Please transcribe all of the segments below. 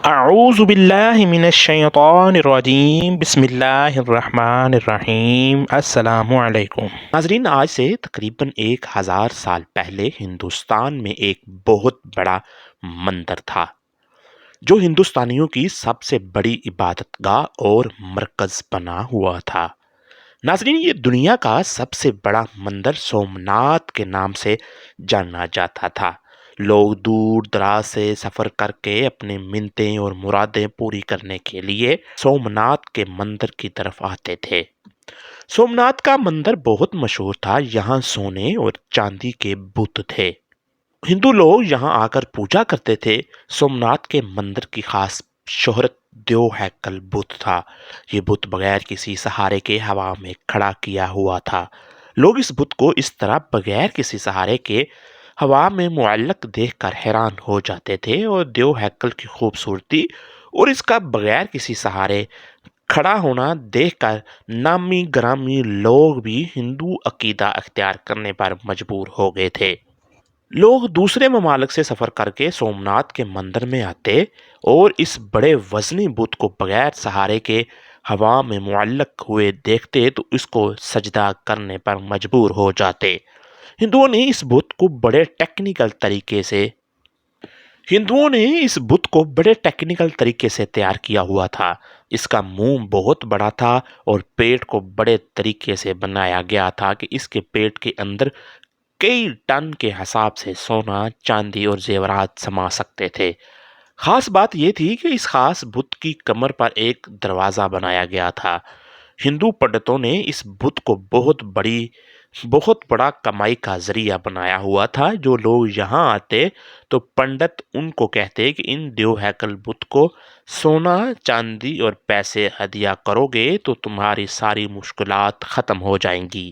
اعوذ باللہ من الشیطان الرجیم بسم اللہ الرحمن الرحیم السلام علیکم ناظرین، آج سے تقریباً 1000 سال پہلے ہندوستان میں ایک بہت بڑا مندر تھا جو ہندوستانیوں کی سب سے بڑی عبادت گاہ اور مرکز بنا ہوا تھا۔ ناظرین، یہ دنیا کا سب سے بڑا مندر سومناتھ کے نام سے جانا جاتا تھا۔ لوگ دور دراز سے سفر کر کے اپنے منتیں اور مرادیں پوری کرنے کے لیے سومناتھ کے مندر کی طرف آتے تھے۔ سومناتھ کا مندر بہت مشہور تھا۔ یہاں سونے اور چاندی کے بت تھے۔ ہندو لوگ یہاں آ کر پوجا کرتے تھے۔ سومناتھ کے مندر کی خاص شہرت دیو ہیکل بت تھا۔ یہ بت بغیر کسی سہارے کے ہوا میں کھڑا کیا ہوا تھا۔ لوگ اس بت کو اس طرح بغیر کسی سہارے کے ہوا میں معلق دیکھ کر حیران ہو جاتے تھے، اور دیو ہیکل کی خوبصورتی اور اس کا بغیر کسی سہارے کھڑا ہونا دیکھ کر نامی گرامی لوگ بھی ہندو عقیدہ اختیار کرنے پر مجبور ہو گئے تھے۔ لوگ دوسرے ممالک سے سفر کر کے سومناتھ کے مندر میں آتے اور اس بڑے وزنی بت کو بغیر سہارے کے ہوا میں معلق ہوئے دیکھتے تو اس کو سجدہ کرنے پر مجبور ہو جاتے۔ ہندوؤں نے اس بت کو بڑے ٹیکنیکل طریقے سے تیار کیا ہوا تھا۔ اس کا منہ بہت بڑا تھا اور پیٹ کو بڑے طریقے سے بنایا گیا تھا کہ اس کے پیٹ کے اندر کئی ٹن کے حساب سے سونا، چاندی اور زیورات سما سکتے تھے۔ خاص بات یہ تھی کہ اس خاص بت کی کمر پر ایک دروازہ بنایا گیا تھا۔ ہندو پنڈتوں نے اس بت کو بہت بڑا کمائی کا ذریعہ بنایا ہوا تھا۔ جو لوگ یہاں آتے تو پنڈت ان کو کہتے کہ ان دیو ہیکل بت کو سونا، چاندی اور پیسے ہدیہ کرو گے تو تمہاری ساری مشکلات ختم ہو جائیں گی۔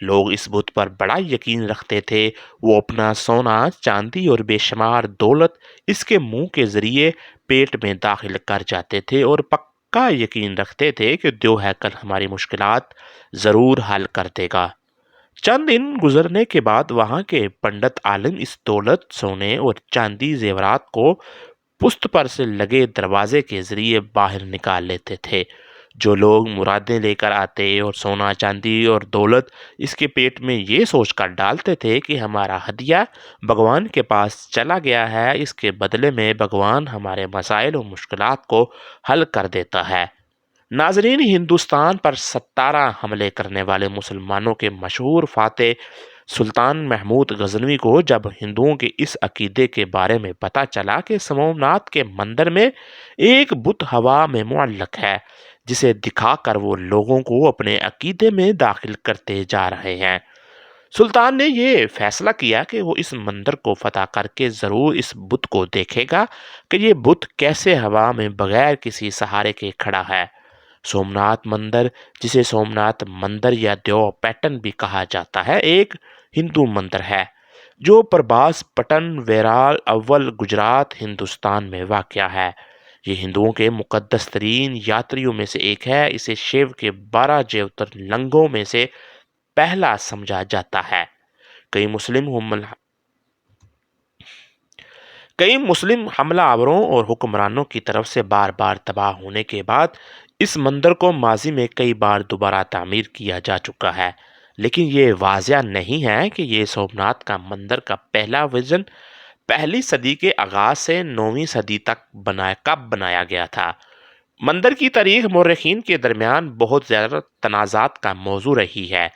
لوگ اس بت پر بڑا یقین رکھتے تھے۔ وہ اپنا سونا، چاندی اور بے شمار دولت اس کے منہ کے ذریعے پیٹ میں داخل کر جاتے تھے اور پکا یقین رکھتے تھے کہ دیو ہیکل ہماری مشکلات ضرور حل کر دے گا۔ چند دن گزرنے کے بعد وہاں کے پنڈت عالم اس دولت، سونے اور چاندی زیورات کو پشت پر سے لگے دروازے کے ذریعے باہر نکال لیتے تھے۔ جو لوگ مرادیں لے کر آتے اور سونا، چاندی اور دولت اس کے پیٹ میں یہ سوچ کر ڈالتے تھے کہ ہمارا ہدیہ بھگوان کے پاس چلا گیا ہے، اس کے بدلے میں بھگوان ہمارے مسائل اور مشکلات کو حل کر دیتا ہے۔ ناظرین، ہندوستان پر 17 حملے کرنے والے مسلمانوں کے مشہور فاتح سلطان محمود غزنوی کو جب ہندوؤں کے اس عقیدے کے بارے میں پتہ چلا کہ سومناتھ کے مندر میں ایک بت ہوا میں معلق ہے جسے دکھا کر وہ لوگوں کو اپنے عقیدے میں داخل کرتے جا رہے ہیں، سلطان نے یہ فیصلہ کیا کہ وہ اس مندر کو فتح کر کے ضرور اس بت کو دیکھے گا کہ یہ بت کیسے ہوا میں بغیر کسی سہارے کے کھڑا ہے۔ سومناتھ مندر، جسے سومناتھ مندر یا دیو پیٹن بھی کہا جاتا ہے، ایک ہندو مندر ہے جو پربھاس پٹن، ویرال اول، گجرات، ہندوستان میں واقع ہے۔ یہ ہندوؤں کے مقدس ترین یاتریوں میں سے ایک ہے۔ اسے شیو کے 12 جیوترلنگوں میں سے پہلا سمجھا جاتا ہے۔ کئی مسلم حملہ آوروں اور حکمرانوں کی طرف سے بار بار تباہ ہونے کے بعد اس مندر کو ماضی میں کئی بار دوبارہ تعمیر کیا جا چکا ہے، لیکن یہ واضح نہیں ہے کہ یہ سومناتھ کا مندر کا پہلا وژن پہلی صدی کے آغاز سے 9ویں صدی تک کب بنایا گیا تھا۔ مندر کی تاریخ مورخین کے درمیان بہت زیادہ تنازعات کا موضوع رہی ہے۔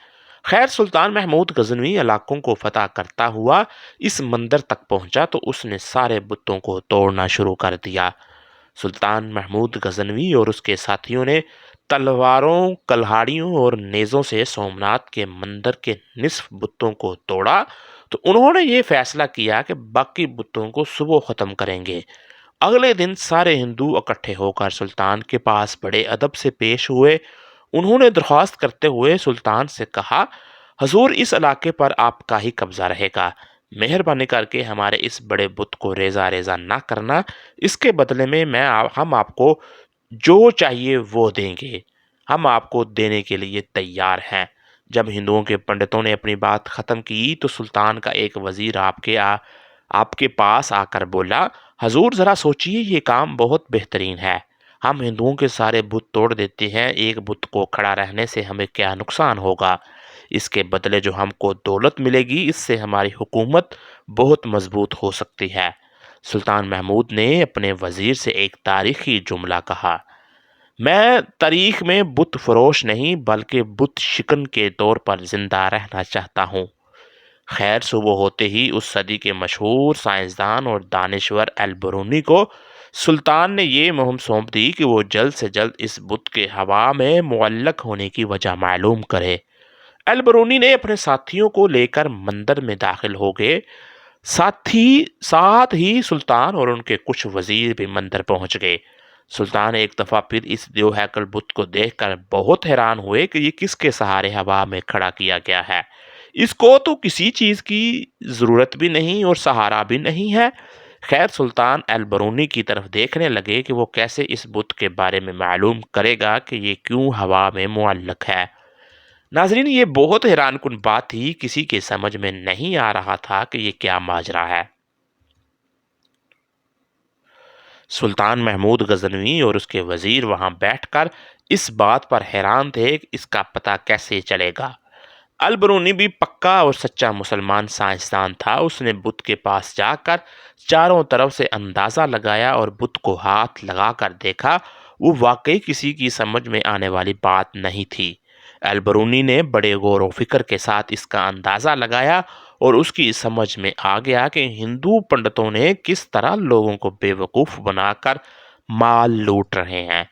خیر، سلطان محمود غزنوی علاقوں کو فتح کرتا ہوا اس مندر تک پہنچا تو اس نے سارے بتوں کو توڑنا شروع کر دیا۔ سلطان محمود غزنوی اور اس کے ساتھیوں نے تلواروں، کلہاڑیوں اور نیزوں سے سومناتھ کے مندر کے نصف بتوں کو توڑا تو انہوں نے یہ فیصلہ کیا کہ باقی بتوں کو صبح ختم کریں گے۔ اگلے دن سارے ہندو اکٹھے ہو کر سلطان کے پاس بڑے ادب سے پیش ہوئے۔ انہوں نے درخواست کرتے ہوئے سلطان سے کہا، حضور، اس علاقے پر آپ کا ہی قبضہ رہے گا، مہربانی کر کے ہمارے اس بڑے بت کو ریزہ ریزہ نہ کرنا، اس کے بدلے میں ہم آپ کو جو چاہیے وہ دیں گے، ہم آپ کو دینے کے لیے تیار ہیں۔ جب ہندوؤں کے پنڈتوں نے اپنی بات ختم کی تو سلطان کا ایک وزیر آپ کے آپ کے پاس آ کر بولا، حضور ذرا سوچئے، یہ کام بہت بہترین ہے۔ ہم ہندوؤں کے سارے بت توڑ دیتے ہیں، ایک بت کو کھڑا رہنے سے ہمیں کیا نقصان ہوگا؟ اس کے بدلے جو ہم کو دولت ملے گی، اس سے ہماری حکومت بہت مضبوط ہو سکتی ہے۔ سلطان محمود نے اپنے وزیر سے ایک تاریخی جملہ کہا، میں تاریخ میں بت فروش نہیں بلکہ بت شکن کے طور پر زندہ رہنا چاہتا ہوں۔ خیر صبح ہوتے ہی اس صدی کے مشہور سائنسدان اور دانشور البرونی کو سلطان نے یہ مہم سونپ دی کہ وہ جلد سے جلد اس بت کے ہوا میں معلق ہونے کی وجہ معلوم کرے۔ البرونی نے اپنے ساتھیوں کو لے کر مندر میں داخل ہو گئے۔ ساتھ ہی سلطان اور ان کے کچھ وزیر بھی مندر پہنچ گئے۔ سلطان ایک دفعہ پھر اس دیو ہیکل بت کو دیکھ کر بہت حیران ہوئے کہ یہ کس کے سہارے ہوا میں کھڑا کیا گیا ہے۔ اس کو تو کسی چیز کی ضرورت بھی نہیں اور سہارا بھی نہیں ہے۔ خیر سلطان البرونی کی طرف دیکھنے لگے کہ وہ کیسے اس بت کے بارے میں معلوم کرے گا کہ یہ کیوں ہوا میں معلق ہے۔ ناظرین، یہ بہت حیران کن بات تھی، کسی کے سمجھ میں نہیں آ رہا تھا کہ یہ کیا ماجرا ہے۔ سلطان محمود غزنوی اور اس کے وزیر وہاں بیٹھ کر اس بات پر حیران تھے کہ اس کا پتہ کیسے چلے گا۔ البرونی بھی پکا اور سچا مسلمان سائنسدان تھا۔ اس نے بت کے پاس جا کر چاروں طرف سے اندازہ لگایا اور بت کو ہاتھ لگا کر دیکھا۔ وہ واقعی کسی کی سمجھ میں آنے والی بات نہیں تھی۔ البرونی نے بڑے غور و فکر کے ساتھ اس کا اندازہ لگایا اور اس کی سمجھ میں آ گیا کہ ہندو پنڈتوں نے کس طرح لوگوں کو بے وقوف بنا کر مال لوٹ رہے ہیں۔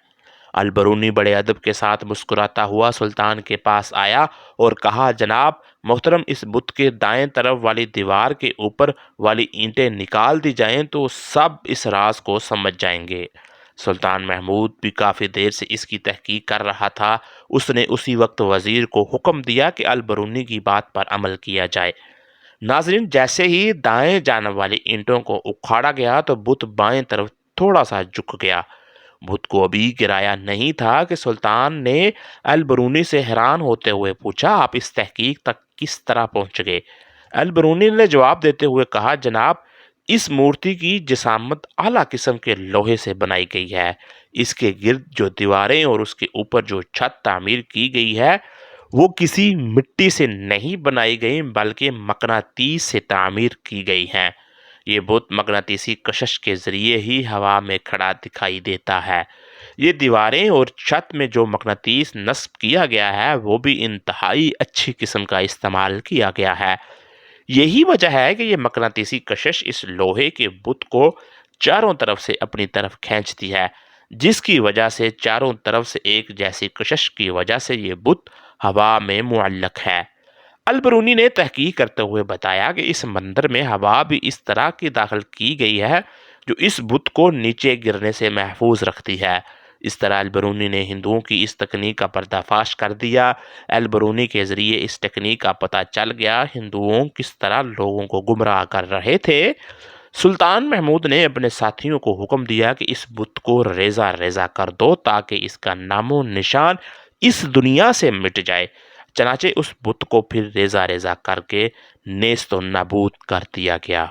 البرونی بڑے ادب کے ساتھ مسکراتا ہوا سلطان کے پاس آیا اور کہا، جناب محترم، اس بت کے دائیں طرف والی دیوار کے اوپر والی اینٹیں نکال دی جائیں تو سب اس راز کو سمجھ جائیں گے۔ سلطان محمود بھی کافی دیر سے اس کی تحقیق کر رہا تھا۔ اس نے اسی وقت وزیر کو حکم دیا کہ البرونی کی بات پر عمل کیا جائے۔ ناظرین، جیسے ہی دائیں جانب والی اینٹوں کو اکھاڑا گیا تو بت بائیں طرف تھوڑا سا جھک گیا۔ بت کو ابھی گرایا نہیں تھا کہ سلطان نے البرونی سے حیران ہوتے ہوئے پوچھا، آپ اس تحقیق تک کس طرح پہنچ گئے؟ البرونی نے جواب دیتے ہوئے کہا، جناب اس مورتی کی جسامت اعلیٰ قسم کے لوہے سے بنائی گئی ہے۔ اس کے گرد جو دیواریں اور اس کے اوپر جو چھت تعمیر کی گئی ہے وہ کسی مٹی سے نہیں بنائی گئی بلکہ مقناطیس سے تعمیر کی گئی ہیں۔ یہ بت مقناطیسی کشش کے ذریعے ہی ہوا میں کھڑا دکھائی دیتا ہے۔ یہ دیواریں اور چھت میں جو مقناطیس نصب کیا گیا ہے وہ بھی انتہائی اچھی قسم کا استعمال کیا گیا ہے۔ یہی وجہ ہے کہ یہ مقناطیسی کشش اس لوہے کے بت کو چاروں طرف سے اپنی طرف کھینچتی ہے، جس کی وجہ سے چاروں طرف سے ایک جیسی کشش کی وجہ سے یہ بت ہوا میں معلق ہے۔ البرونی نے تحقیق کرتے ہوئے بتایا کہ اس مندر میں ہوا بھی اس طرح کی داخل کی گئی ہے جو اس بت کو نیچے گرنے سے محفوظ رکھتی ہے۔ اس طرح البرونی نے ہندوؤں کی اس تکنیک کا پردہ فاش کر دیا۔ البرونی کے ذریعے اس تکنیک کا پتہ چل گیا ہندوؤں کس طرح لوگوں کو گمراہ کر رہے تھے۔ سلطان محمود نے اپنے ساتھیوں کو حکم دیا کہ اس بت کو ریزہ ریزہ کر دو تاکہ اس کا نام و نشان اس دنیا سے مٹ جائے۔ چنانچہ اس بت کو پھر ریزہ ریزہ کر کے نیست و نابود کر دیا گیا۔